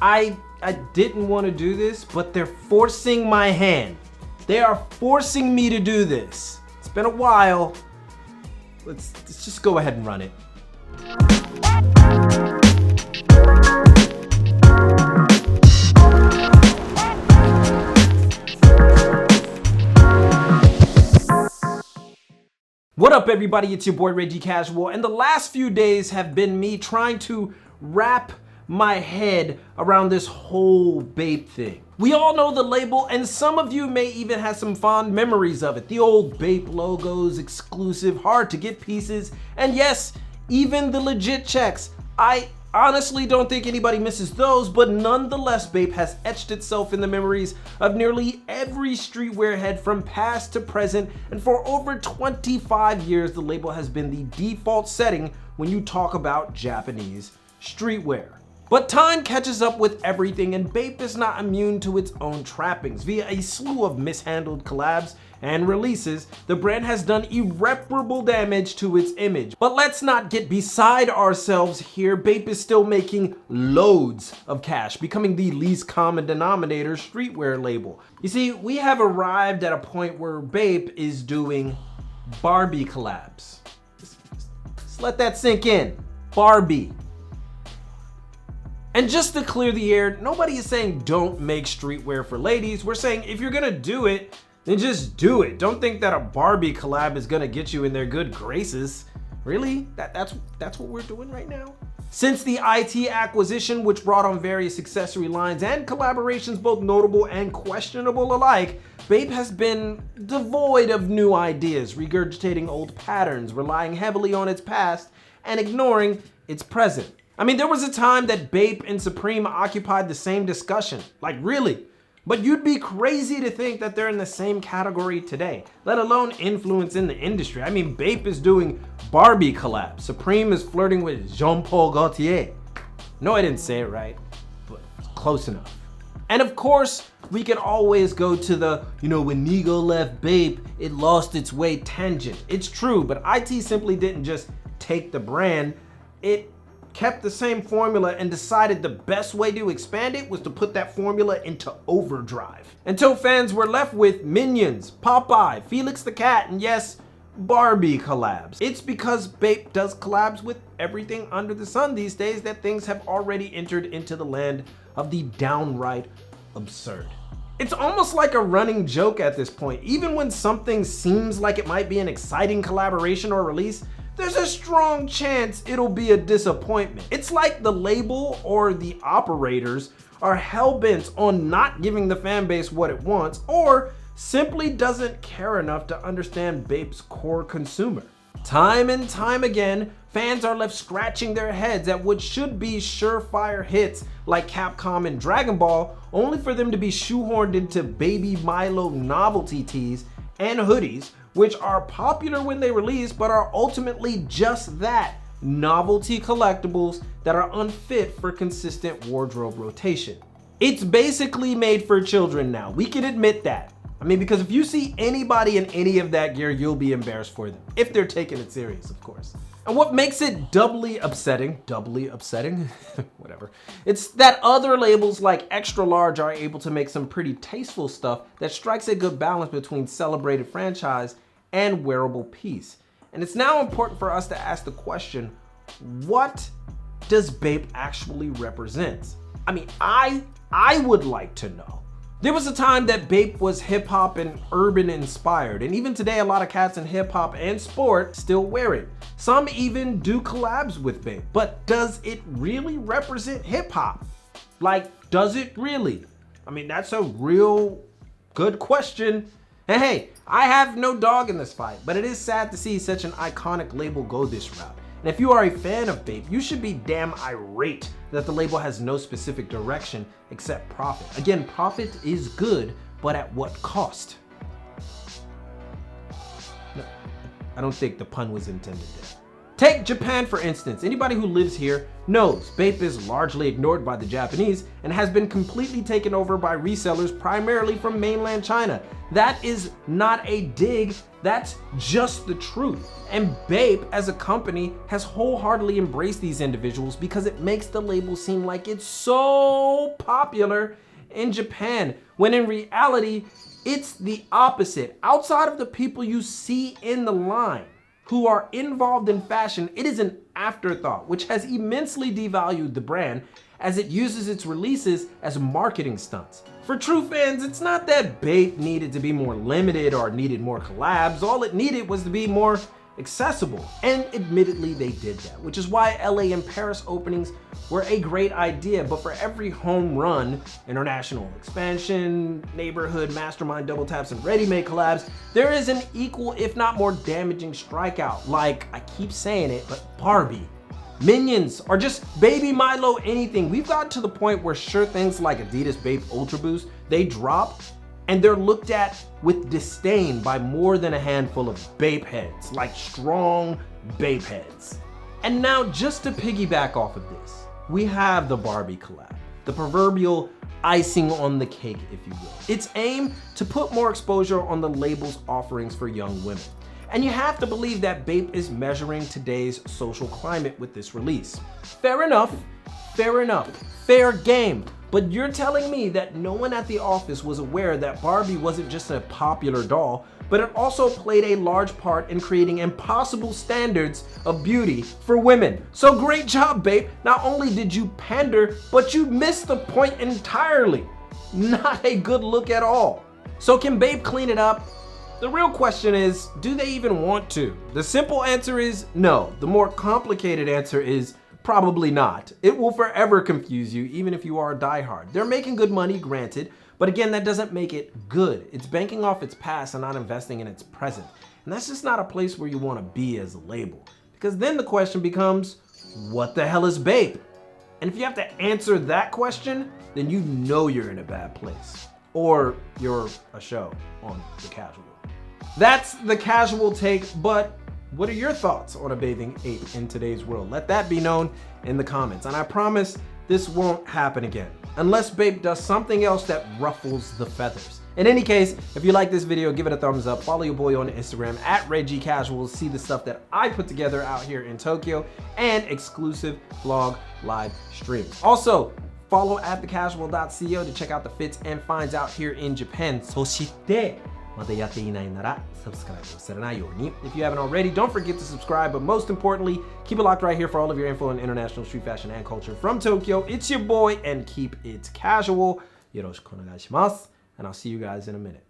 I didn't want to do this, but they're forcing my hand. They are forcing me to do this. It's been a while. Let's just go ahead and run it. What up, everybody? It's your boy Reggie Casual, and the last few days have been me trying to wrap my head around this whole Bape thing. We all know the label, and some of you may even have some fond memories of it. The old Bape logos, exclusive, hard to get pieces, and yes, even the legit checks. I honestly don't think anybody misses those, but nonetheless, Bape has etched itself in the memories of nearly every streetwear head from past to present, and for over 25 years, the label has been the default setting when you talk about Japanese streetwear. But time catches up with everything, and Bape is not immune to its own trappings. Via a slew of mishandled collabs and releases, the brand has done irreparable damage to its image. But let's not get beside ourselves here. Bape is still making loads of cash, becoming the least common denominator streetwear label. You see, we have arrived at a point where Bape is doing Barbie collabs. Just let that sink in. Barbie. And just to clear the air, nobody is saying don't make streetwear for ladies. We're saying if you're gonna do it, then just do it. Don't think that a Barbie collab is gonna get you in their good graces. Really? That's what we're doing right now? Since the IT acquisition, which brought on various accessory lines and collaborations both notable and questionable alike, Bape has been devoid of new ideas, regurgitating old patterns, relying heavily on its past, and ignoring its present. I mean, there was a time that Bape and Supreme occupied the same discussion, like really. But you'd be crazy to think that they're in the same category today, let alone influence in the industry. I mean, Bape is doing Barbie collabs. Supreme is flirting with Jean-Paul Gaultier. No, I didn't say it right, but close enough. And of course, we can always go to the, when Nigo left Bape, it lost its way tangent. It's true, but IT simply didn't just take the brand. It kept the same formula and decided the best way to expand it was to put that formula into overdrive. Until fans were left with Minions, Popeye, Felix the Cat, and yes, Barbie collabs. It's because Bape does collabs with everything under the sun these days that things have already entered into the land of the downright absurd. It's almost like a running joke at this point. Even when something seems like it might be an exciting collaboration or release, there's a strong chance it'll be a disappointment. It's like the label or the operators are hell-bent on not giving the fan base what it wants, or simply doesn't care enough to understand Bape's core consumer. Time and time again, fans are left scratching their heads at what should be surefire hits like Capcom and Dragon Ball, only for them to be shoehorned into Baby Milo novelty tees and hoodies, which are popular when they release, but are ultimately just that, novelty collectibles that are unfit for consistent wardrobe rotation. It's basically made for children now. We can admit that. I mean, because if you see anybody in any of that gear, you'll be embarrassed for them. If they're taking it serious, of course. And what makes it doubly upsetting, whatever, it's that other labels like Extra Large are able to make some pretty tasteful stuff that strikes a good balance between celebrated franchise and wearable piece. And it's now important for us to ask the question, what does Bape actually represent? I mean, I would like to know. There was a time that Bape was hip hop and urban inspired, and even today a lot of cats in hip hop and sport still wear it. Some even do collabs with Bape, but does it really represent hip hop? Like, does it really? I mean, that's a real good question. And hey, I have no dog in this fight, but it is sad to see such an iconic label go this route. And if you are a fan of Bape, you should be damn irate that the label has no specific direction except profit. Again, profit is good, but at what cost? No, I don't think the pun was intended there. Take Japan for instance. Anybody who lives here knows Bape is largely ignored by the Japanese and has been completely taken over by resellers primarily from mainland China. That is not a dig, that's just the truth. And Bape as a company has wholeheartedly embraced these individuals because it makes the label seem like it's so popular in Japan, when in reality, it's the opposite. Outside of the people you see in the line who are involved in fashion, it is an afterthought, which has immensely devalued the brand as it uses its releases as marketing stunts. For true fans, it's not that Bape needed to be more limited or needed more collabs. All it needed was to be more accessible. And admittedly, they did that, which is why LA and Paris openings were a great idea. But for every home run, international expansion, neighborhood, mastermind, double taps, and ready-made collabs, there is an equal, if not more damaging strikeout. Like, I keep saying it, but Barbie, Minions, or just Baby Milo, anything. We've gotten to the point where sure things like Adidas Bape Ultra Boost, they drop and they're looked at with disdain by more than a handful of Bape heads, like strong Bape heads. And now just to piggyback off of this, we have the Barbie collab, the proverbial icing on the cake, if you will. Its aim to put more exposure on the label's offerings for young women. And you have to believe that Bape is measuring today's social climate with this release. Fair enough, fair game. But you're telling me that no one at the office was aware that Barbie wasn't just a popular doll, but it also played a large part in creating impossible standards of beauty for women. So great job, Bape. Not only did you pander, but you missed the point entirely. Not a good look at all. So can Bape clean it up? The real question is, do they even want to? The simple answer is no. The more complicated answer is probably not. It will forever confuse you, even if you are a diehard. They're making good money, granted, but again, that doesn't make it good. It's banking off its past and not investing in its present. And that's just not a place where you want to be as a label. Because then the question becomes, what the hell is Bape? And if you have to answer that question, then you know you're in a bad place. Or you're a show on The Casual. That's the casual take, but what are your thoughts on a bathing ape in today's world? Let that be known in the comments. And I promise this won't happen again, unless Bape does something else that ruffles the feathers. In any case, if you like this video, give it a thumbs up. Follow your boy on Instagram at Reggie Casuals. See the stuff that I put together out here in Tokyo and exclusive vlog live streams. Also, follow at thecasual.co to check out the fits and finds out here in Japan. そして、まだやっていないなら subscribe を忘れないように. If you haven't already, don't forget to subscribe, but most importantly, keep it locked right here for all of your info on international street fashion and culture from Tokyo. It's your boy, and keep it casual. よろしくお願いします. And I'll see you guys in a minute.